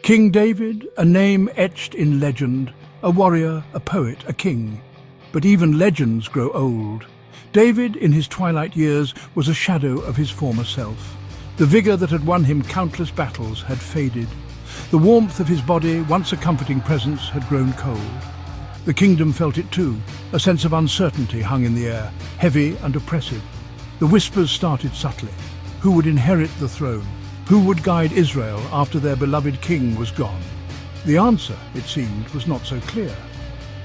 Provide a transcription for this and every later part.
King David, a name etched in legend, a warrior, a poet, a king. But even legends grow old. David, in his twilight years, was a shadow of his former self. The vigor that had won him countless battles had faded. The warmth of his body, once a comforting presence, had grown cold. The kingdom felt it too. A sense of uncertainty hung in the air, heavy and oppressive. The whispers started subtly. Who would inherit the throne? Who would guide Israel after their beloved king was gone? The answer, it seemed, was not so clear.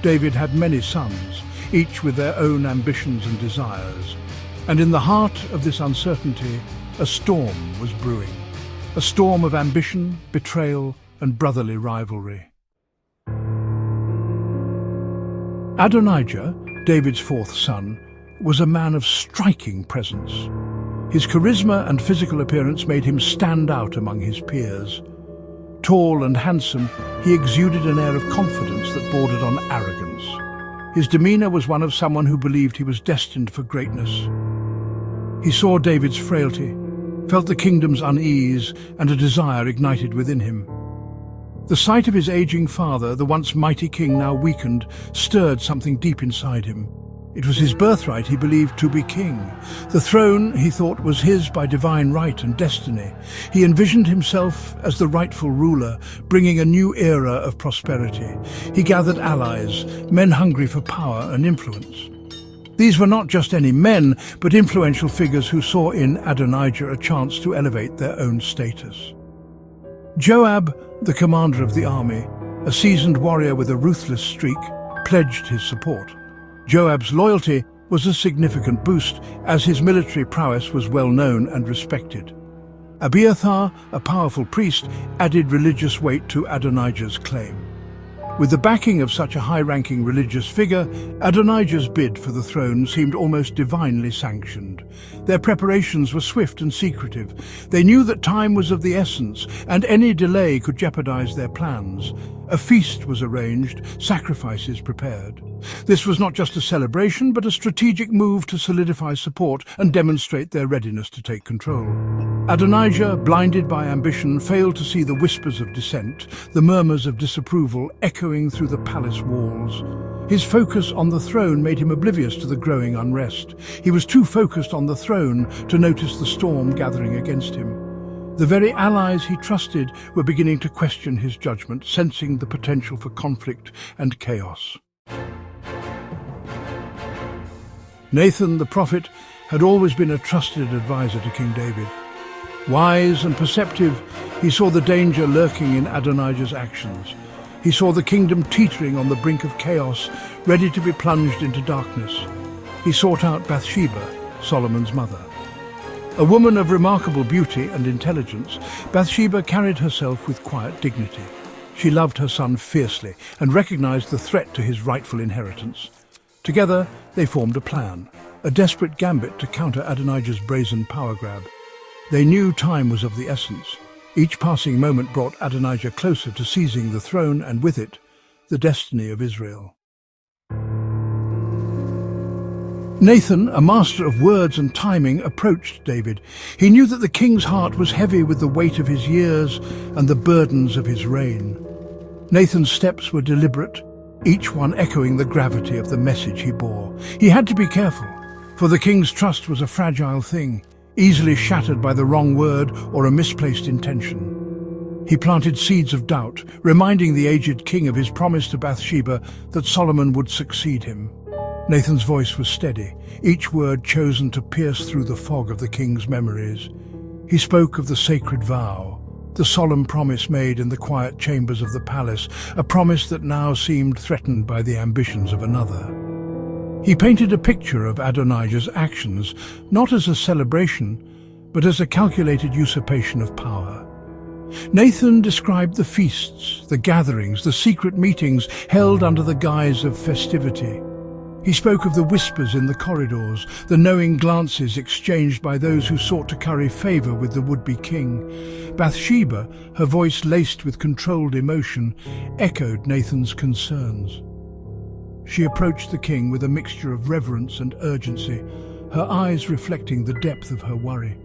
David had many sons, each with their own ambitions and desires. And in the heart of this uncertainty, a storm was brewing. A storm of ambition, betrayal, and brotherly rivalry. Adonijah, David's fourth son, was a man of striking presence. His charisma and physical appearance made him stand out among his peers. Tall and handsome, he exuded an air of confidence that bordered on arrogance. His demeanor was one of someone who believed he was destined for greatness. He saw David's frailty, felt the kingdom's unease, and a desire ignited within him. The sight of his aging father, the once mighty king now weakened, stirred something deep inside him. It was his birthright, he believed, to be king. The throne, he thought, was his by divine right and destiny. He envisioned himself as the rightful ruler, bringing a new era of prosperity. He gathered allies, men hungry for power and influence. These were not just any men, but influential figures who saw in Adonijah a chance to elevate their own status. Joab, the commander of the army, a seasoned warrior with a ruthless streak, pledged his support. Joab's loyalty was a significant boost, as his military prowess was well known and respected. Abiathar, a powerful priest, added religious weight to Adonijah's claim. With the backing of such a high-ranking religious figure, Adonijah's bid for the throne seemed almost divinely sanctioned. Their preparations were swift and secretive. They knew that time was of the essence, and any delay could jeopardize their plans. A feast was arranged, sacrifices prepared. This was not just a celebration, but a strategic move to solidify support and demonstrate their readiness to take control. Adonijah, blinded by ambition, failed to see the whispers of dissent, the murmurs of disapproval echoing through the palace walls. His focus on the throne made him oblivious to the growing unrest. He was too focused on the throne to notice the storm gathering against him. The very allies he trusted were beginning to question his judgment, sensing the potential for conflict and chaos. Nathan, the prophet, had always been a trusted advisor to King David. Wise and perceptive, he saw the danger lurking in Adonijah's actions. He saw the kingdom teetering on the brink of chaos, ready to be plunged into darkness. He sought out Bathsheba, Solomon's mother. A woman of remarkable beauty and intelligence, Bathsheba carried herself with quiet dignity. She loved her son fiercely and recognized the threat to his rightful inheritance. Together, they formed a plan, a desperate gambit to counter Adonijah's brazen power grab. They knew time was of the essence. Each passing moment brought Adonijah closer to seizing the throne and with it, the destiny of Israel. Nathan, a master of words and timing, approached David. He knew that the king's heart was heavy with the weight of his years and the burdens of his reign. Nathan's steps were deliberate, each one echoing the gravity of the message he bore. He had to be careful, for the king's trust was a fragile thing, easily shattered by the wrong word or a misplaced intention. He planted seeds of doubt, reminding the aged king of his promise to Bathsheba that Solomon would succeed him. Nathan's voice was steady, each word chosen to pierce through the fog of the king's memories. He spoke of the sacred vow, the solemn promise made in the quiet chambers of the palace, a promise that now seemed threatened by the ambitions of another. He painted a picture of Adonijah's actions, not as a celebration, but as a calculated usurpation of power. Nathan described the feasts, the gatherings, the secret meetings held under the guise of festivity. He spoke of the whispers in the corridors, the knowing glances exchanged by those who sought to curry favor with the would-be king. Bathsheba, her voice laced with controlled emotion, echoed Nathan's concerns. She approached the king with a mixture of reverence and urgency, her eyes reflecting the depth of her worry.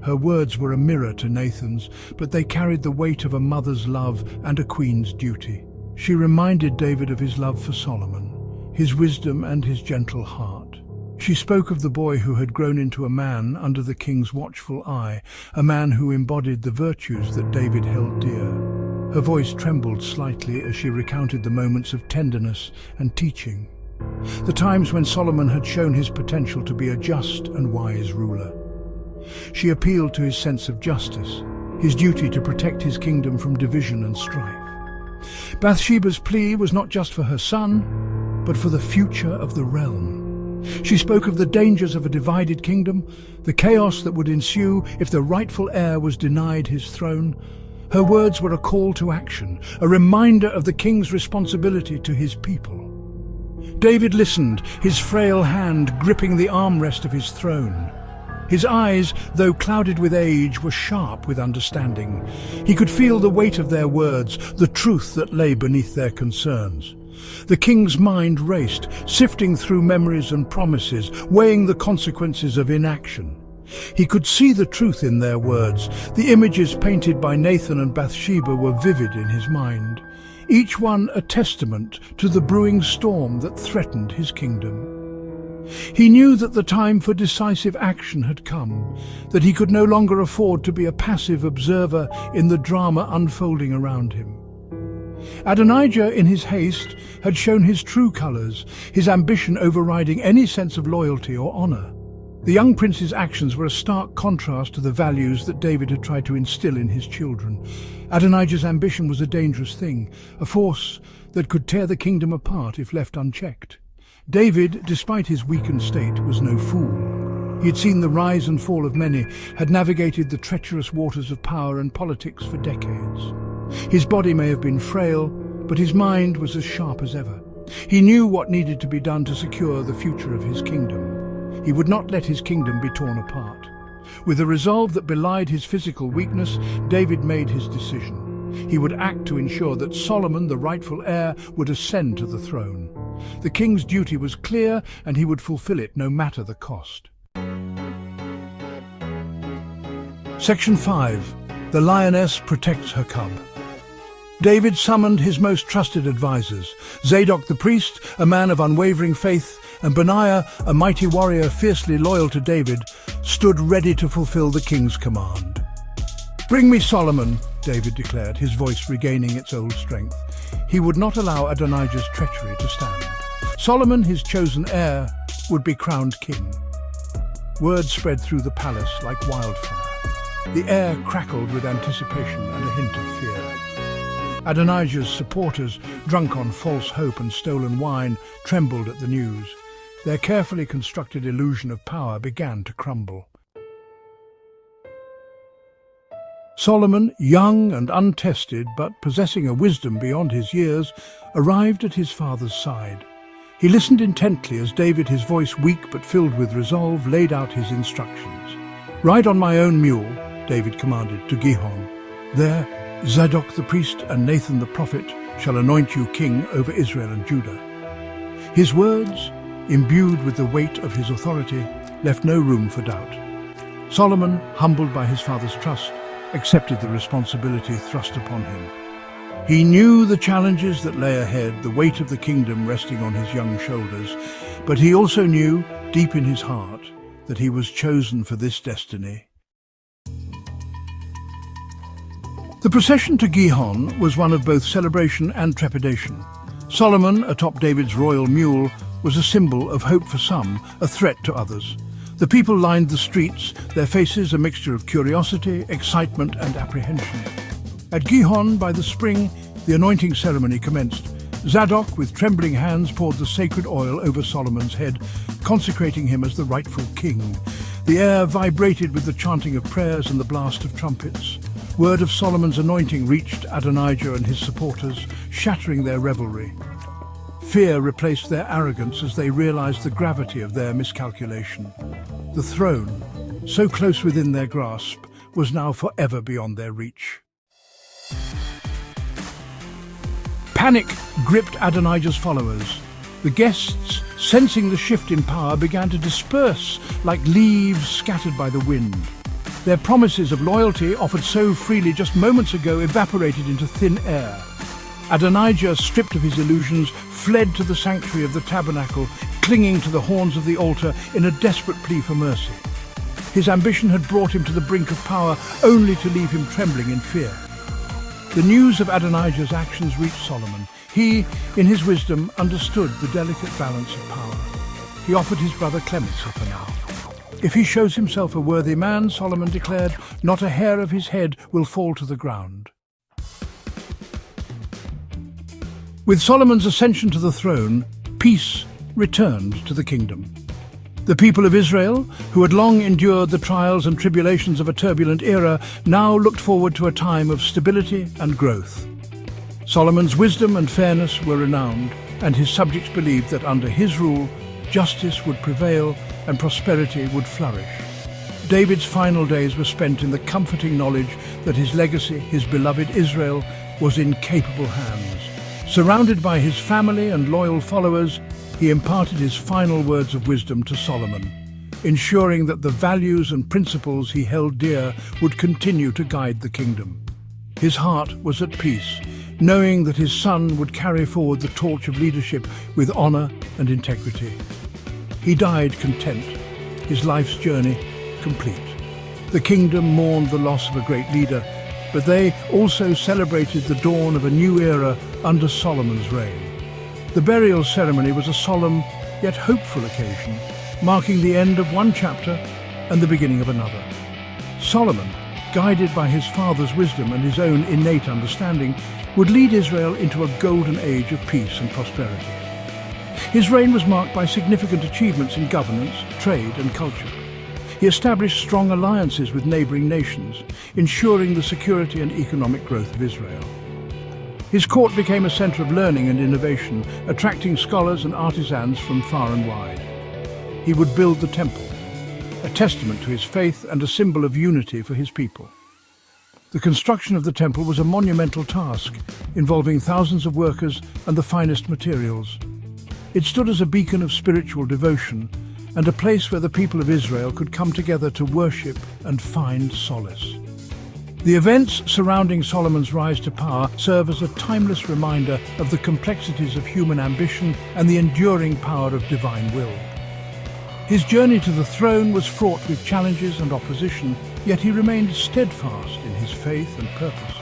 Her words were a mirror to Nathan's, but they carried the weight of a mother's love and a queen's duty. She reminded David of his love for Solomon, his wisdom and his gentle heart. She spoke of the boy who had grown into a man under the king's watchful eye, a man who embodied the virtues that David held dear. Her voice trembled slightly as she recounted the moments of tenderness and teaching, the times when Solomon had shown his potential to be a just and wise ruler. She appealed to his sense of justice, his duty to protect his kingdom from division and strife. Bathsheba's plea was not just for her son, but for the future of the realm. She spoke of the dangers of a divided kingdom, the chaos that would ensue if the rightful heir was denied his throne. Her words were a call to action, a reminder of the king's responsibility to his people. David listened, his frail hand gripping the armrest of his throne. His eyes, though clouded with age, were sharp with understanding. He could feel the weight of their words, the truth that lay beneath their concerns. The king's mind raced, sifting through memories and promises, weighing the consequences of inaction. He could see the truth in their words. The images painted by Nathan and Bathsheba were vivid in his mind, each one a testament to the brewing storm that threatened his kingdom. He knew that the time for decisive action had come, that he could no longer afford to be a passive observer in the drama unfolding around him. Adonijah, in his haste, had shown his true colours, his ambition overriding any sense of loyalty or honour. The young prince's actions were a stark contrast to the values that David had tried to instill in his children. Adonijah's ambition was a dangerous thing, a force that could tear the kingdom apart if left unchecked. David, despite his weakened state, was no fool. He had seen the rise and fall of many, had navigated the treacherous waters of power and politics for decades. His body may have been frail, but his mind was as sharp as ever. He knew what needed to be done to secure the future of his kingdom. He would not let his kingdom be torn apart. With a resolve that belied his physical weakness, David made his decision. He would act to ensure that Solomon, the rightful heir, would ascend to the throne. The king's duty was clear, and he would fulfill it no matter the cost. Section 5. The lioness protects her cub. David summoned his most trusted advisors, Zadok the priest, a man of unwavering faith, and Benaiah, a mighty warrior fiercely loyal to David, stood ready to fulfill the king's command. "Bring me Solomon," David declared, his voice regaining its old strength. He would not allow Adonijah's treachery to stand. Solomon, his chosen heir, would be crowned king. Word spread through the palace like wildfire. The air crackled with anticipation and a hint of fear. Adonijah's supporters, drunk on false hope and stolen wine, trembled at the news. Their carefully constructed illusion of power began to crumble. Solomon, young and untested, but possessing a wisdom beyond his years, arrived at his father's side. He listened intently as David, his voice weak but filled with resolve, laid out his instructions. "Ride on my own mule," David commanded, to Gihon. "There, Zadok the priest and Nathan the prophet shall anoint you king over Israel and Judah." His words, imbued with the weight of his authority, left no room for doubt. Solomon, humbled by his father's trust, accepted the responsibility thrust upon him. He knew the challenges that lay ahead, the weight of the kingdom resting on his young shoulders, but he also knew, deep in his heart, that he was chosen for this destiny. The procession to Gihon was one of both celebration and trepidation. Solomon, atop David's royal mule, was a symbol of hope for some, a threat to others. The people lined the streets, their faces a mixture of curiosity, excitement and apprehension. At Gihon, by the spring, the anointing ceremony commenced. Zadok, with trembling hands, poured the sacred oil over Solomon's head, consecrating him as the rightful king. The air vibrated with the chanting of prayers and the blast of trumpets. Word of Solomon's anointing reached Adonijah and his supporters, shattering their revelry. Fear replaced their arrogance as they realized the gravity of their miscalculation. The throne, so close within their grasp, was now forever beyond their reach. Panic gripped Adonijah's followers. The guests, sensing the shift in power, began to disperse like leaves scattered by the wind. Their promises of loyalty, offered so freely just moments ago, evaporated into thin air. Adonijah, stripped of his illusions, fled to the sanctuary of the tabernacle, clinging to the horns of the altar in a desperate plea for mercy. His ambition had brought him to the brink of power, only to leave him trembling in fear. The news of Adonijah's actions reached Solomon. He, in his wisdom, understood the delicate balance of power. He offered his brother clemency for now. If he shows himself a worthy man, Solomon declared, not a hair of his head will fall to the ground. With Solomon's ascension to the throne, peace returned to the kingdom. The people of Israel, who had long endured the trials and tribulations of a turbulent era, now looked forward to a time of stability and growth. Solomon's wisdom and fairness were renowned, and his subjects believed that under his rule, justice would prevail and prosperity would flourish. David's final days were spent in the comforting knowledge that his legacy, his beloved Israel, was in capable hands. Surrounded by his family and loyal followers, he imparted his final words of wisdom to Solomon, ensuring that the values and principles he held dear would continue to guide the kingdom. His heart was at peace, knowing that his son would carry forward the torch of leadership with honor and integrity. He died content, his life's journey complete. The kingdom mourned the loss of a great leader, but they also celebrated the dawn of a new era under Solomon's reign. The burial ceremony was a solemn yet hopeful occasion, marking the end of one chapter and the beginning of another. Solomon, guided by his father's wisdom and his own innate understanding, would lead Israel into a golden age of peace and prosperity. His reign was marked by significant achievements in governance, trade and culture. He established strong alliances with neighboring nations, ensuring the security and economic growth of Israel. His court became a center of learning and innovation, attracting scholars and artisans from far and wide. He would build the temple, a testament to his faith and a symbol of unity for his people. The construction of the temple was a monumental task, involving thousands of workers and the finest materials. It stood as a beacon of spiritual devotion and a place where the people of Israel could come together to worship and find solace. The events surrounding Solomon's rise to power serve as a timeless reminder of the complexities of human ambition and the enduring power of divine will. His journey to the throne was fraught with challenges and opposition, yet he remained steadfast in his faith and purpose.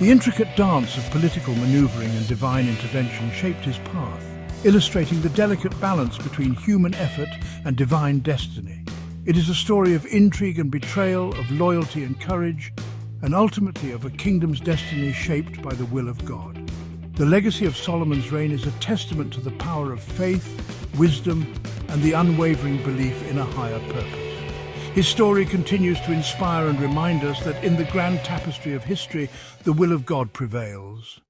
The intricate dance of political maneuvering and divine intervention shaped his path, illustrating the delicate balance between human effort and divine destiny. It is a story of intrigue and betrayal, of loyalty and courage, and ultimately of a kingdom's destiny shaped by the will of God. The legacy of Solomon's reign is a testament to the power of faith, wisdom, and the unwavering belief in a higher purpose. His story continues to inspire and remind us that in the grand tapestry of history, the will of God prevails.